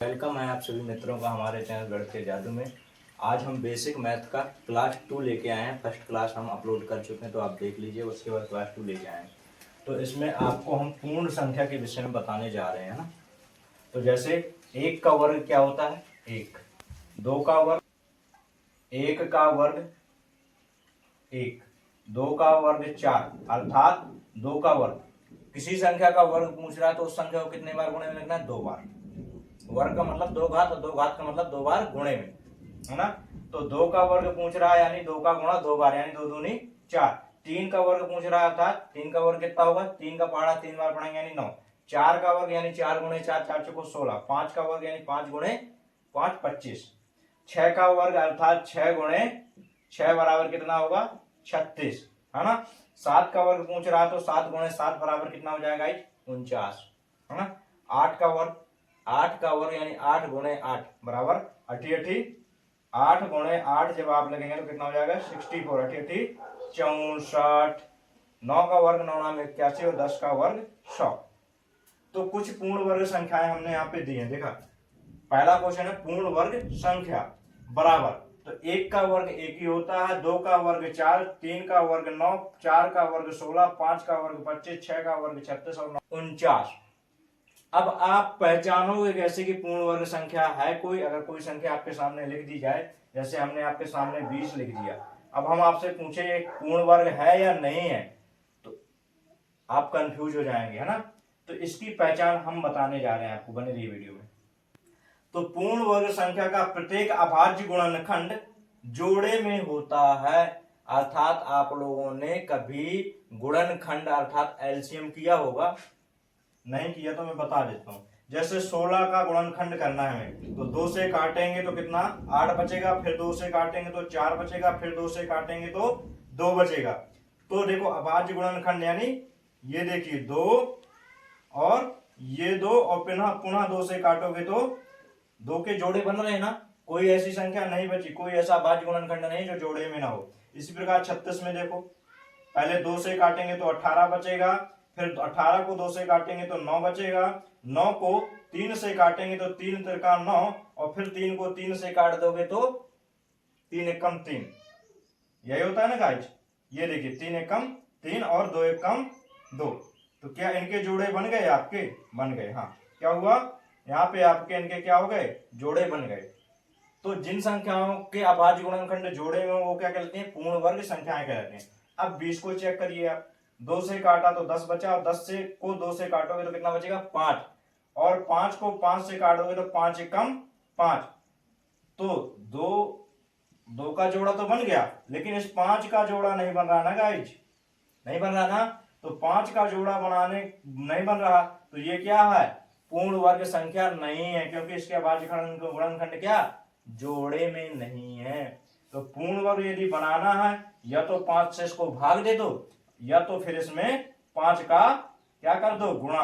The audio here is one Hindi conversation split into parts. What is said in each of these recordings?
वेलकम है आप सभी मित्रों का हमारे चैनल गढ़ के जादू में। आज हम बेसिक मैथ का क्लास 2 लेके आए हैं। फर्स्ट क्लास हम अपलोड कर चुके हैं, तो आप देख लीजिए। उसके बाद क्लास 2 लेके आए हैं, तो इसमें आपको हम पूर्ण संख्या के विषय में बताने जा रहे हैं ना। तो जैसे 1 का वर्ग क्या होता है, 1, 2 का वर्ग, 1 का वर्ग 1, 2 का वर्ग 4, अर्थात 2 का वर्ग। किसी संख्या का वर्ग पूछ रहा है तो उस संख्या को कितने बार गुणे में लिखना है, 2 बार। वर्ग का मतलब 2 घात, और 2 घात का मतलब 2 बार गुणे में, है ना। तो 2 का वर्ग पूछ रहा है, यानी 2 का गुणा 2 बार, यानी 2 दूनी 4। 3 का वर्ग पूछ रहा था, 3 का वर्ग कितना होगा, 3 का पहाड़ा 3 बार पढ़ेंगे यानी 9। 4 का वर्ग यानी 4 गुणे 4, 4 चौको 16। 5 का वर्ग यानी 5 गुणे 5 25। 6 का वर्ग अर्थात 6 गुणे 6 बराबर कितना होगा, 36, है ना। 7 का वर्ग पूछ रहा तो 7 गुणे 7 बराबर कितना हो जाएगा, 49, है ना। 8 का वर्ग, 8 का वर्ग यानी 8 गुणे 8 बराबर 88। 8 गुणे 8 जब आप लगेंगे तो कितना हो जाएगा, 64, 88 64। 9 का वर्ग 9 नाम 81, और 10 का वर्ग 100। तो कुछ पूर्ण वर्ग संख्याएं हमने यहाँ पे दी हैं। देखा, पहला क्वेश्चन है पूर्ण वर्ग संख्या बराबर। तो 1 का वर्ग 1 ही होता है, 2 का वर्ग 4, 3 का वर्ग 9, 4 का वर्ग 16, 5 का वर्ग 25, 6 का वर्ग 36 और 49। अब आप पहचानोगे कैसे कि पूर्ण वर्ग संख्या है कोई। अगर कोई संख्या आपके सामने लिख दी जाए, जैसे हमने आपके सामने 20 लिख दिया, अब हम आपसे पूछे पूर्ण वर्ग है या नहीं है, तो आप कंफ्यूज हो जाएंगे, है ना। तो इसकी पहचान हम बताने जा रहे हैं आपको, बने रहिए वीडियो में। तो पूर्ण वर्ग संख्या का प्रत्येक अभाज्य गुणनखंड जोड़े में होता है। अर्थात आप लोगों ने कभी गुणनखंड अर्थात एलसीएम किया होगा, नहीं किया तो मैं बता देता हूं। जैसे 16 का गुणनखंड करना है हमें, तो 2 से काटेंगे तो कितना, 8 बचेगा, फिर 2 से काटेंगे तो 4 बचेगा, फिर 2 से काटेंगे तो 2 बचेगा। तो देखो अभाज्य गुणनखंड यानी ये देखिए 2 और ये 2, और पुनः पुनः 2 से काटोगे तो 2 के जोड़े बन रहे हैं ना। कोई ऐसी संख्या नहीं बची, कोई ऐसा अभाज्य गुणनखंड नहीं जो जोड़े में ना हो। इसी प्रकार 36 में देखो, पहले 2 से काटेंगे तो 18 बचेगा, फिर 18 को 2 से काटेंगे तो 9 बचेगा, 9 को 3 से काटेंगे तो 3 त्रिका 9, और फिर 3 को 3 से काट दोगे तो 3 एकम 3। यही होता है ना गाइज। ये देखिए 3 एकम 3 और 2 एकम 2। तो क्या इनके जोड़े बन गए आपके, बन गए। हाँ, क्या हुआ यहाँ पे आपके इनके क्या हो गए, जोड़े बन गए। तो जिन संख्याओं के अभाज्य गुणनखंड जोड़े में वो क्या कहते हैं, पूर्ण वर्ग संख्याएं कहते हैं। अब 20 को चेक करिए आप, 2 से काटा तो 10 बचा, और 10 से को 2 से काटोगे तो कितना बचेगा, 5, और 5 को 5 से काटोगे तो 5 एकम 5। तो 2 का जोड़ा तो बन गया, लेकिन इस 5 का जोड़ा नहीं बन रहा ना गाइज, नहीं बन रहा ना। तो 5 का जोड़ा बनाने नहीं बन रहा, तो ये क्या है, पूर्ण वर्ग संख्या नहीं है, क्योंकि इसके अभाज्य गुणनखंड क्या, जोड़े में नहीं है। तो पूर्ण वर्ग यदि बनाना है, या तो 5 से इसको भाग दे दो, या तो फिर इसमें 5 का क्या कर दो, गुणा।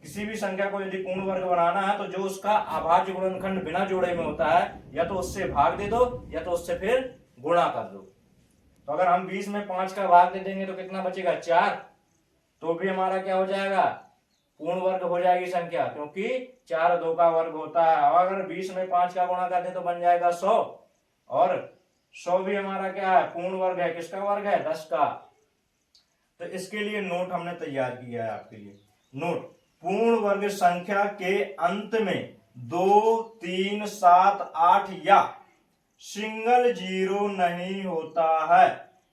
किसी भी संख्या को यदि पूर्ण वर्ग बनाना है तो जो उसका अभाज्य गुणनखंड बिना जोड़े में होता है, या तो उससे भाग दे दो, या तो उससे फिर गुणा कर दो। तो अगर हम 20 में 5 का भाग दे देंगे तो कितना बचेगा, 4। तो भी हमारा क्या हो जाएगा, पूर्ण वर्ग हो जाएगी संख्या, क्योंकि 4 2 का वर्ग होता है। और अगर 20 में 5 का गुणा कर दे तो बन जाएगा 100, और 100 भी हमारा क्या है, पूर्ण वर्ग है। किसका वर्ग है, 10 का। तो इसके लिए नोट हमने तैयार किया है आपके लिए। नोट, पूर्ण वर्ग संख्या के अंत में 2 3 7 8 या सिंगल जीरो नहीं होता है।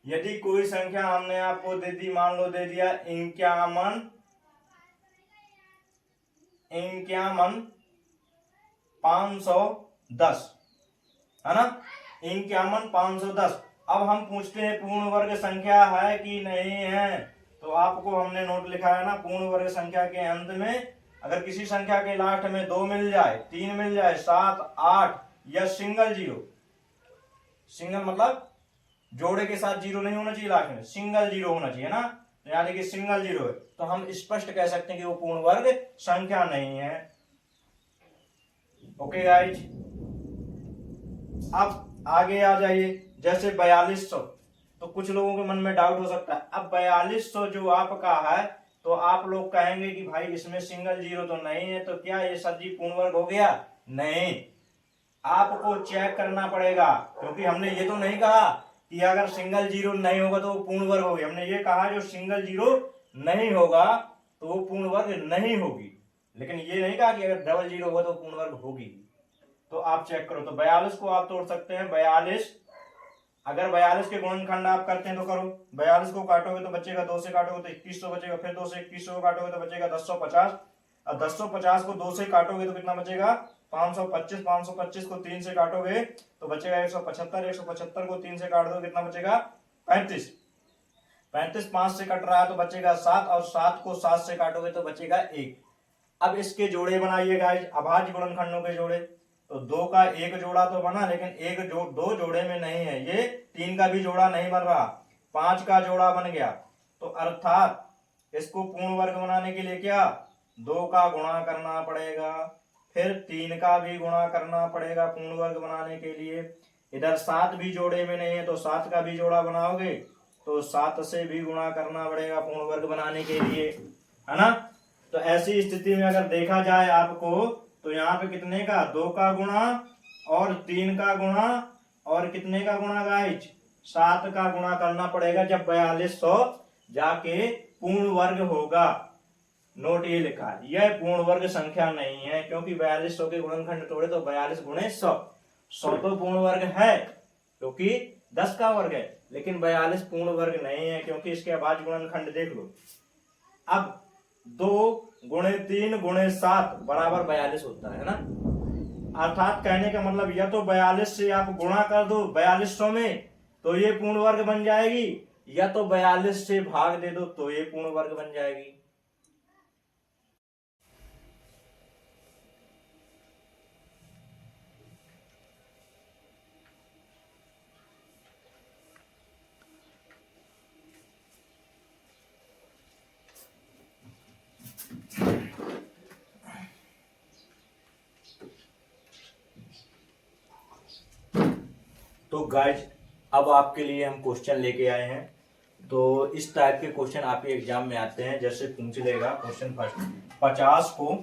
यदि कोई संख्या हमने आपको दे दी, मान लो दे दिया 51 510, है ना, 51 510। अब हम पूछते हैं पूर्ण वर्ग संख्या है कि नहीं है। तो आपको हमने नोट लिखा है ना, पूर्ण वर्ग संख्या के अंत में अगर किसी संख्या के लास्ट में 2 मिल जाए, 3 मिल जाए, 7 8, या सिंगल जीरो, सिंगल मतलब जोड़े के साथ जीरो नहीं होना चाहिए, लास्ट में सिंगल जीरो होना चाहिए ना, तो यानी कि सिंगल जीरो है, तो हम स्पष्ट कह सकते हैं कि वो पूर्ण वर्ग संख्या नहीं है। ओके गाइज, अब आगे आ जाइए। जैसे 4200, तो कुछ लोगों के मन में डाउट हो सकता है, अब 4200 जो आपका है, तो आप लोग कहेंगे कि भाई इसमें सिंगल जीरो तो नहीं है, तो क्या ये सर जी पूर्ण वर्ग हो गया? नहीं, आपको चेक करना पड़ेगा, क्योंकि हमने ये तो नहीं कहा कि अगर सिंगल जीरो नहीं होगा तो वो पूर्ण वर्ग होगी। हमने ये कहा जो सिंगल जीरो नहीं होगा तो वो पूर्ण वर्ग नहीं होगी, लेकिन ये नहीं कहा कि अगर डबल जीरो होगा तो पूर्ण वर्ग होगी। तो आप चेक करो, तो 42 को आप तोड़ सकते हैं। 42, अगर 42 के गुणनखंड आप करते हैं तो करो। 42 को काटोगे तो बचेगा, 2 से काटोगे तो 2100 बचेगा, फिर 2 से 2100 को काटोगे तो बचेगा 1050, और 1050 को 2 से काटोगे तो कितना बचेगा? 525। 525 को 3 से काटोगे तो बचेगा 175। 175 को 3 से काट दो कितना बचेगा? 35। 35 5 से कट रहा है तो बचेगा 7, और 7 को 7 से काटोगे तो बचेगा 1। अब इसके जोड़े बनाइएगा, अभाज्य गुणनखंडों के जोड़े। तो 2 का एक जोड़ा तो बना, लेकिन एक दो जोड़े में नहीं है, ये 3 का भी जोड़ा नहीं बन रहा, 5 का जोड़ा बन गया। तो अर्थात इसको पूर्ण वर्ग बनाने के लिए क्या? 2 का गुणा करना पड़ेगा, फिर 3 का भी गुणा करना पड़ेगा पूर्ण वर्ग बनाने के लिए। इधर 7 भी जोड़े में नहीं है तो 7 का भी जोड़ा बनाओगे तो 7 से भी गुणा करना पड़ेगा पूर्ण वर्ग बनाने के लिए, है ना। तो ऐसी स्थिति में अगर देखा जाए आपको, तो यहाँ पे कितने का? 2 का गुणा और 3 का गुणा और कितने का गुणा गाइज? 7 का गुणा करना पड़ेगा, जब 4200 जाके पूर्ण वर्ग होगा। नोट ये लिखा है, यह पूर्ण वर्ग संख्या नहीं है, क्योंकि 4200 के गुणनखंड तोड़े तो 42 गुणे 100, 100 तो पूर्ण वर्ग है क्योंकि 10 का वर्ग है, लेकिन 42 पूर्ण वर्ग नहीं है क्योंकि इसके अभाज्य गुणनखंड देख लो। अब 2 गुणे 3 गुणे 7 बराबर 42 होता है ना। अर्थात कहने का मतलब या तो 42 से आप गुणा कर दो 4200 में तो ये पूर्ण वर्ग बन जाएगी, या तो 42 से भाग दे दो तो ये पूर्ण वर्ग बन जाएगी। तो गाइज अब आपके लिए हम क्वेश्चन लेके आए हैं। तो इस टाइप के क्वेश्चन आपके एग्जाम में आते हैं, जैसे पूछ लेगा क्वेश्चन फर्स्ट 50 को,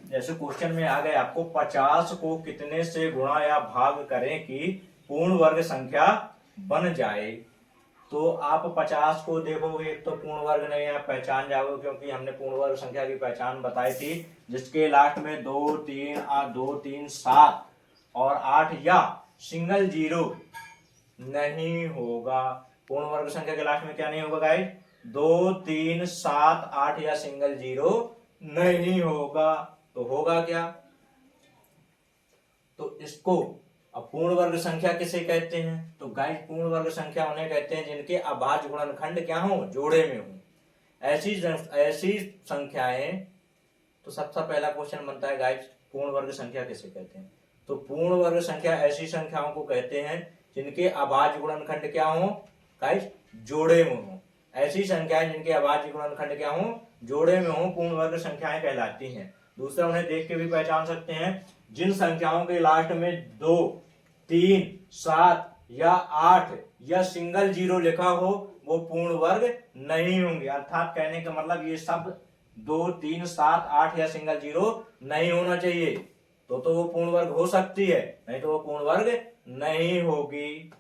जैसे क्वेश्चन में आ गए आपको 50 को कितने से गुणा या भाग करें कि पूर्ण वर्ग संख्या बन जाए। तो आप 50 को देखोगे, एक तो पूर्ण वर्ग नहीं आप पहचान जाओगे, क्योंकि हमने पूर्ण वर्ग संख्या की पहचान बताई थी, जिसके लास्ट में 2 3 7 और 8 या सिंगल जीरो नहीं होगा। पूर्ण वर्ग संख्या के लास्ट में क्या नहीं होगा गाइस? 2 3 7 8 या सिंगल जीरो नहीं होगा। तो होगा क्या? तो इसको अब पूर्ण वर्ग संख्या किसे कहते हैं? तो गाइस पूर्ण वर्ग संख्या उन्हें कहते हैं जिनके अभाज्य गुणनखंड क्या हो? जोड़े में हो। ऐसी संख्याएं, तो सबसे पहला क्वेश्चन बनता है गाइस पूर्ण वर्ग संख्या किसे कहते हैं? तो पूर्ण वर्ग संख्या ऐसी संख्याओं को कहते हैं जिनके अभाज्य गुणनखंड क्या हो गाइस? जोड़े में हो। ऐसी संख्याएं जिनके अभाज्य गुणनखंड क्या हो? जोड़े में हो, पूर्ण वर्ग संख्याएं कहलाती हैं। दूसरा, उन्हें देख के भी पहचान सकते हैं, जिन संख्याओं के लास्ट में 2 3 7 या 8 या सिंगल जीरो लिखा हो वो पूर्ण वर्ग नहीं होंगे। अर्थात कहने का मतलब ये सब 2 3 7 8 या सिंगल जीरो नहीं होना चाहिए, तो वो पूर्ण वर्ग हो सकती है, नहीं तो वो पूर्ण वर्ग नहीं होगी।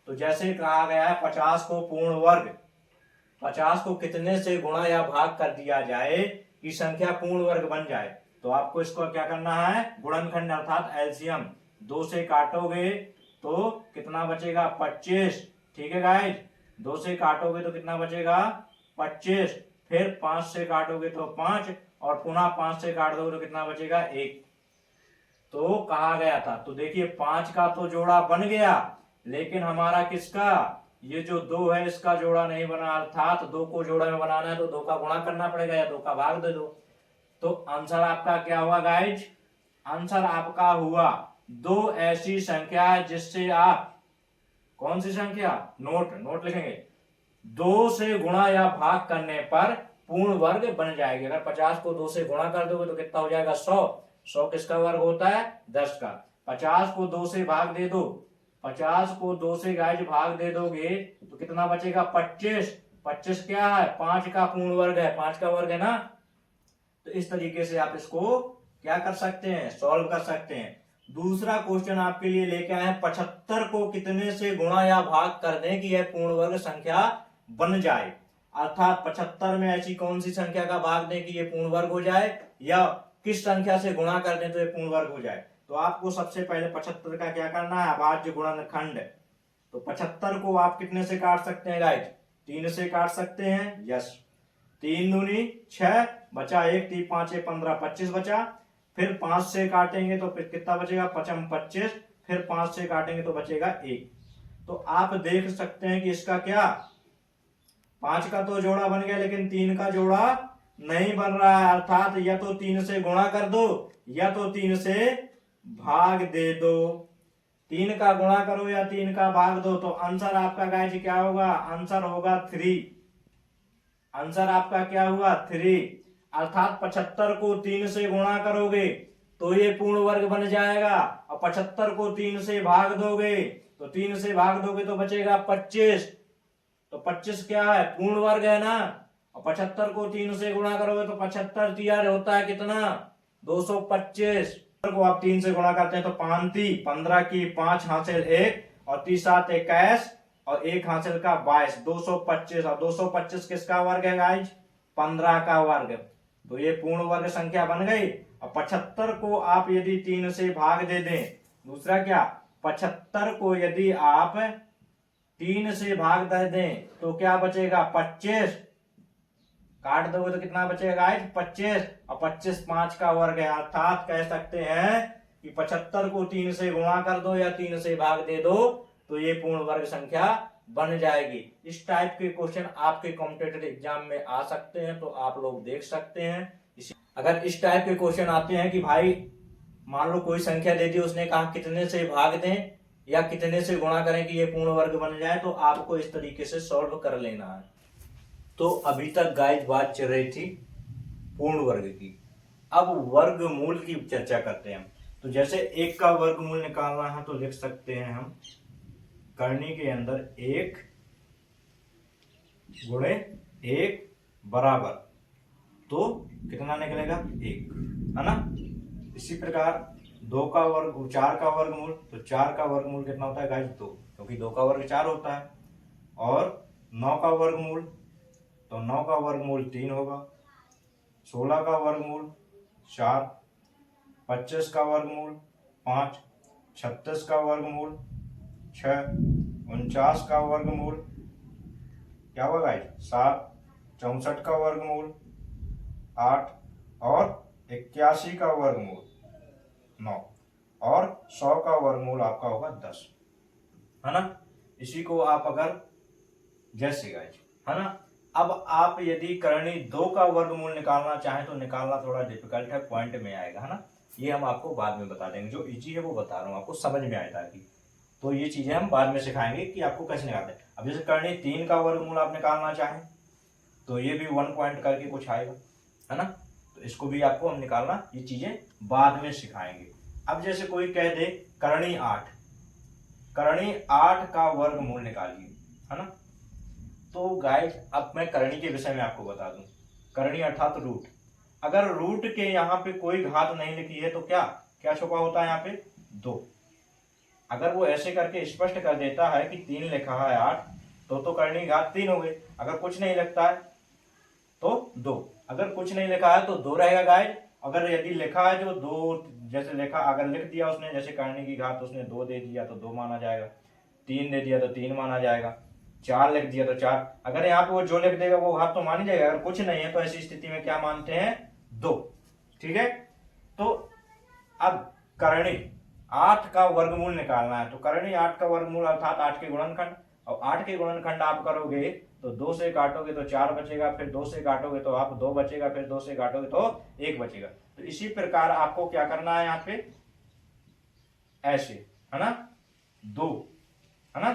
तो जैसे कहा गया है 50 को पूर्ण वर्ग, 50 को कितने से गुणा या भाग कर दिया जाए कि संख्या पूर्ण वर्ग बन जाए। तो आपको इसको क्या करना है? गुणनखंड अर्थात एलसीएम। 2 से काटोगे तो कितना बचेगा? 25। ठीक है गाइस, 2 से काटोगे तो कितना बचेगा? 25। फिर 5 से काटोगे तो 5 और पुनः 5 से काट दोगे तो कितना बचेगा? 1। तो कहा गया था, तो देखिए 5 का तो जोड़ा बन गया, लेकिन हमारा किसका? ये जो 2 है इसका जोड़ा नहीं बना। अर्थात 2 को जोड़ा में बनाना है तो 2 का गुणा करना पड़ेगा या 2 का भाग दे दो। तो आंसर आपका क्या हुआ गाइज? आंसर आपका हुआ 2 ऐसी संख्या है जिससे आप, कौन सी संख्या? नोट लिखेंगे, 2 से गुणा या भाग करने पर पूर्ण वर्ग बन जाएगी। अगर 50 को 2 से गुणा कर दोगे तो कितना हो जाएगा? 100। 100 किसका वर्ग होता है? 10 का। 50 को 2 से भाग दे दो, 50 को 2 से गाइज भाग दे दोगे तो कितना बचेगा? 25। 25 क्या है, 5 का पूर्ण वर्ग है, 5 का वर्ग है ना। तो इस तरीके से आप इसको क्या कर सकते हैं, सॉल्व कर सकते हैं। दूसरा क्वेश्चन आपके लिए लेके आए हैं, 75 को कितने से गुणा या भाग कर दें कि यह पूर्ण वर्ग संख्या बन जाए। अर्थात 75 में ऐसी कौन सी संख्या का भाग दें कि यह पूर्ण वर्ग हो जाए, या किस संख्या से गुणा कर दें तो यह पूर्ण वर्ग हो जाए। तो आपको सबसे पहले 75 का क्या करना है, अभाज्य गुणनखंड। तो 75 को आप कितने से काट सकते हैं गाइस, 3 से काट सकते हैं। यस, 3 दूनी 6, बचा 1, 3 5 15, 25 बचा। फिर 5 से काटेंगे तो फिर कितना बचेगा, 5 25। फिर 5 से काटेंगे तो बचेगा 1। तो आप देख सकते हैं कि इसका क्या, 5 का तो जोड़ा बन गया लेकिन 3 का जोड़ा नहीं बन रहा है। अर्थात या तो 3 से गुणा कर दो या तो 3 से भाग दे दो। 3 का गुणा करो या 3 का भाग दो, तो आंसर आपका गाइस क्या होगा, आंसर होगा 3। आंसर आपका क्या हुआ, 3। अर्थात 75 को 3 से गुणा करोगे तो ये पूर्ण वर्ग बन जाएगा, और 75 को 3 से भाग दोगे तो 3 से भाग दोगे तो बचेगा 25। तो 25 क्या है, पूर्ण वर्ग है ना। और 75 को 3 से गुणा करोगे तो 75 तियार होता है कितना, 225। को आप 3 से गुणा करते हैं तो 5 3 15 की 5 हासिल 1 और 3 7 21 और 1 हासिल का 22, 225। और 225 किसका वर्ग है गाइज, 15 का वर्ग। तो ये पूर्ण वर्ग संख्या बन गई। और 75 को आप यदि 3 से भाग दे दें, दूसरा क्या, 75 को यदि आप 3 से भाग दे दें तो क्या बचेगा, 25। काट दोगे तो कितना बचेगा गाइस, 25। और 25 5 का वर्ग है। अर्थात कह सकते हैं कि 75 को 3 से गुणा कर दो या 3 से भाग दे दो तो ये पूर्ण वर्ग संख्या बन जाएगी। इस टाइप के क्वेश्चन आपके कॉम्पिटिटिव एग्जाम में आ सकते हैं, तो आप लोग देख सकते हैं। अगर इस टाइप के क्वेश्चन आते हैं कि भाई मान लो कोई संख्या दे दी, उसने कहा कितने से भाग दें या कितने से गुणा करें कि ये पूर्ण वर्ग बन जाए, तो आपको इस तरीके से सॉल्व कर लेना है। तो अभी तक गाइस बात चल रही थी पूर्ण वर्ग की। अब वर्गमूल की चर्चा करते हैं। तो जैसे 1 का वर्गमूल निकालना है तो लिख सकते हैं हम करनी के अंदर 1 गुणे 1 बराबर, तो कितना निकलेगा 1, है ना। इसी प्रकार 2 का वर्ग 4 का वर्गमूल, तो 4 का वर्गमूल कितना होता है गाइस 2, क्योंकि 2 का वर्ग 4 होता है। और 9 का वर्गमूल, तो 9 का वर्गमूल 3 होगा। 16 का वर्गमूल 4, 25 का वर्गमूल 5, 36 का वर्गमूल 6, 49 का वर्गमूल क्या होगा गाइस 7, 64 का वर्गमूल 8 और 81 का वर्गमूल 9 और 100 का वर्गमूल आपका होगा 10, है ना। इसी को आप अगर जैसे गाइस, है ना। अब आप यदि करनी 2 का वर्गमूल निकालना चाहें तो निकालना थोड़ा डिफिकल्ट है, पॉइंट में आएगा, है ना। ये हम आपको बाद में बता देंगे, जो इजी है वो बता रहा हूँ आपको, समझ में आए ताकि। तो ये चीजें हम बाद में सिखाएंगे कि आपको कैसे निकालते हैं। अब जैसे करनी 3 का वर्गमूल आप निकालना चाहें तो ये भी 1 पॉइंट करके कुछ आएगा, है ना। तो इसको भी आपको हम निकालना, ये चीजें बाद में सिखाएंगे। अब जैसे कोई कह दे करनी 8 का वर्गमूल निकालिए, है ना। तो गाइस अब मैं करनी के विषय में आपको बता दूं, करनी अर्थात रूट। अगर रूट के यहाँ पे कोई घात नहीं लिखी है तो क्या क्या छुपा होता है यहाँ पे, 2। अगर वो ऐसे करके स्पष्ट कर देता है कि 3 लिखा है 8, तो करनी घात 3 हो गई। अगर कुछ नहीं लिखता है तो 2, अगर कुछ नहीं लिखा है तो 2 रहेगा गाइस। अगर यदि लिखा है जो 2, जैसे लिखा अगर लिख दिया उसने, जैसे करनी की घात उसने 2 दे दिया तो 2 माना जाएगा, 3 दे दिया तो 3 माना जाएगा, 4 लिख दिया तो 4। अगर यहाँ पे वो जो लिख देगा वो घात तो मानी जाएगा। अगर कुछ नहीं है तो ऐसी स्थिति में क्या मानते हैं, 2। ठीक है। तो अब करनी 8 का वर्गमूल निकालना है, तो करनी 8 का वर्गमूल अर्थात 8 के गुणनखंड। और 8 के गुणनखंड आप करोगे तो 2 से काटोगे तो 4 बचेगा, फिर 2 से काटोगे तो आप 2 बचेगा, फिर 2 से काटोगे तो 1 बचेगा। तो इसी प्रकार आपको क्या करना है यहाँ पे, ऐसे, है ना, 2, है ना,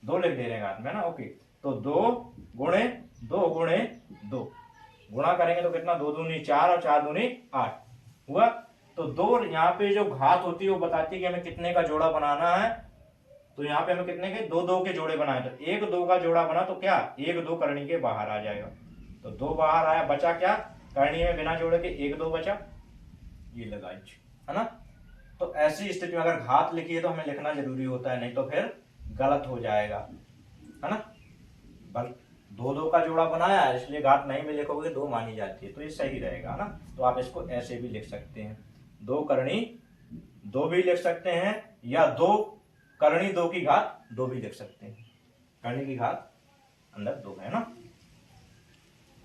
2 लिख दे रहे हैं हाथ में ना। ओके, तो 2 गुणे 2 गुणा करेंगे तो कितना, 2 दूनी 4 और 4 दूनी 8 हुआ। तो 2 यहाँ पे जो घात होती है वो बताती है कि हमें कितने का जोड़ा बनाना है, तो यहाँ पे हमें कितने के 2 2 के जोड़े बनाए, तो 1 2 का जोड़ा बना तो क्या 1 2 करनी के बाहर आ जाएगा, तो 2 बाहर आया, बचा क्या करनी में बिना जोड़े के 1 2 बचा, ये लगा है ना। तो ऐसी स्थिति में अगर घात लिखी है तो हमें लिखना जरूरी होता है, नहीं तो फिर गलत हो जाएगा, है ना। बल 2 2 का जोड़ा बनाया है इसलिए घात नहीं में लिखोगे 2 मानी जाती है, तो ये सही रहेगा ना। तो आप इसको ऐसे भी लिख सकते हैं, 2 करनी 2 भी लिख सकते हैं, या 2 करनी 2 की घात 2 भी लिख सकते हैं, करनी की घात अंदर 2 है ना।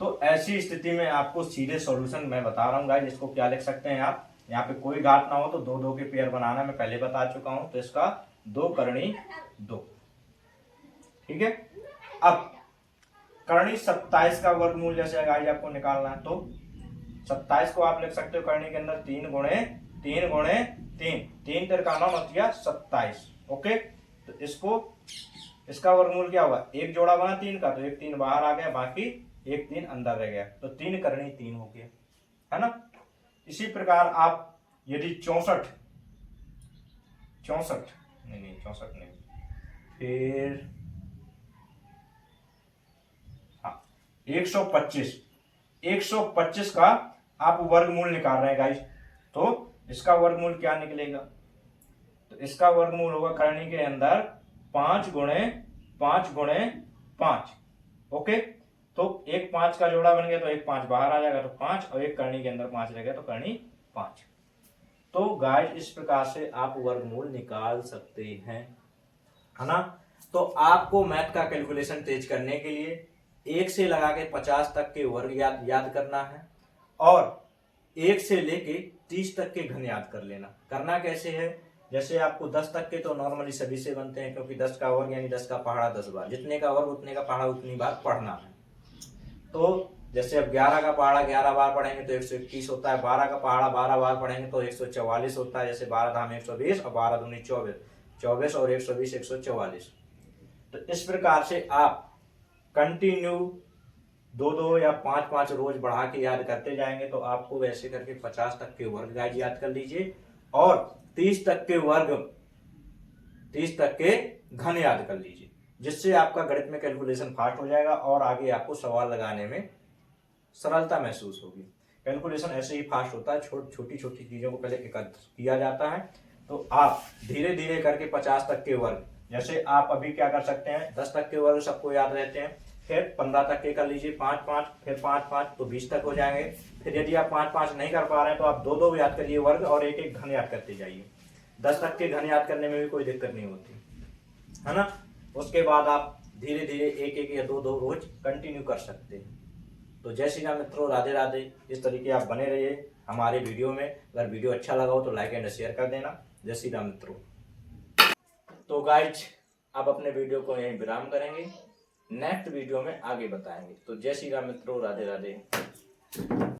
तो ऐसी स्थिति में आपको सीधे सॉल्यूशन मैं बता रहा हूँ गाइस, इसको क्या लिख सकते हैं आप, यहाँ पे कोई घात ना हो तो 2 2 के पेयर बनाना मैं पहले बता चुका हूं, तो इसका 2 करनी 2, ठीक है। अब करनी 27 का वर्गमूल जैसे गाइस आपको निकालना है, तो 27 को आप लिख सकते हो करनी के अंदर 3 गुणे 3 गुणे 3, 3 तिरका 9 मतलब 27, ओके। तो इसको इसका वर्गमूल क्या होगा, एक जोड़ा बना 3 का, तो एक 3 बाहर आ गया, बाकी एक 3 अंदर रह गया, तो 3 करनी 3 हो गया, है ना। इसी प्रकार आप यदि 64 नहीं 64 नहीं, फिर हाँ 125 का आप वर्गमूल निकाल रहे हैं गाइस, तो इसका वर्गमूल क्या निकलेगा, तो इसका वर्गमूल होगा करनी के अंदर 5 गुणे 5 गुणे 5, ओके। तो एक 5 का जोड़ा बन गया, तो एक 5 बाहर आ जाएगा, तो 5, और एक करनी के अंदर 5 रह गया, तो करनी 5। तो गाइस इस प्रकार से आप वर्गमूल निकाल सकते हैं, है ना। तो आपको मैथ का कैलकुलेशन तेज करने के लिए 1 से लगा के 50 तक के वर्ग याद करना है, और 1 से लेके 30 तक के घन याद कर लेना। करना कैसे है, जैसे आपको 10 तक के तो नॉर्मली सभी से बनते हैं, क्योंकि 10 का वर्ग यानी 10 का पहाड़ा 10 बार, जितने का वर्ग उतने का पहाड़ा उतनी बार पढ़ना है। तो जैसे अब 11 का पहाड़ा 11 बार पढ़ेंगे तो 121 होता है, 12 का पहाड़ा 12 बार पढ़ेंगे तो 144 होता है, जैसे 12 धाम 120 और 12 दूनी 24, 24 और 120 144। तो इस प्रकार से आप कंटिन्यू 2 2 या 5 5 रोज बढ़ा के याद करते जाएंगे, तो आपको वैसे करके 50 तक के वर्ग गाइस याद कर लीजिए, और 30 तक के वर्ग 30 तक के घन याद कर लीजिए, जिससे आपका गणित में कैलकुलेशन फास्ट हो जाएगा और आगे आपको सवाल लगाने में सरलता महसूस होगी। कैलकुलेशन ऐसे ही फास्ट होता है, छोटी छोटी चीजों को पहले एकत्र किया जाता है, तो आप धीरे धीरे करके 50 तक के वर्ग, जैसे आप अभी क्या कर सकते हैं 10 तक के वर्ग सबको याद रहते हैं, फिर 15 तक के कर लीजिए 5 5, फिर 5 5 तो 20 तक हो जाएंगे। फिर यदि आप 5 5 नहीं कर पा रहे हैं तो आप 2 2 याद करिए वर्ग, और एक एक घन याद करते जाइए। 10 तक के घन याद करने में भी कोई दिक्कत नहीं होती, है ना। उसके बाद आप धीरे धीरे एक एक या 2 2 रोज कंटिन्यू कर सकते हैं। तो जय श्री राम मित्रों, राधे राधे। इस तरीके आप बने रहिए हमारे वीडियो में। अगर वीडियो अच्छा लगा हो तो लाइक एंड शेयर कर देना। जय श्री राम मित्रों। तो गाइज आप अपने वीडियो को यहीं विराम करेंगे, नेक्स्ट वीडियो में आगे बताएंगे। तो जय श्री राम मित्रों, राधे राधे।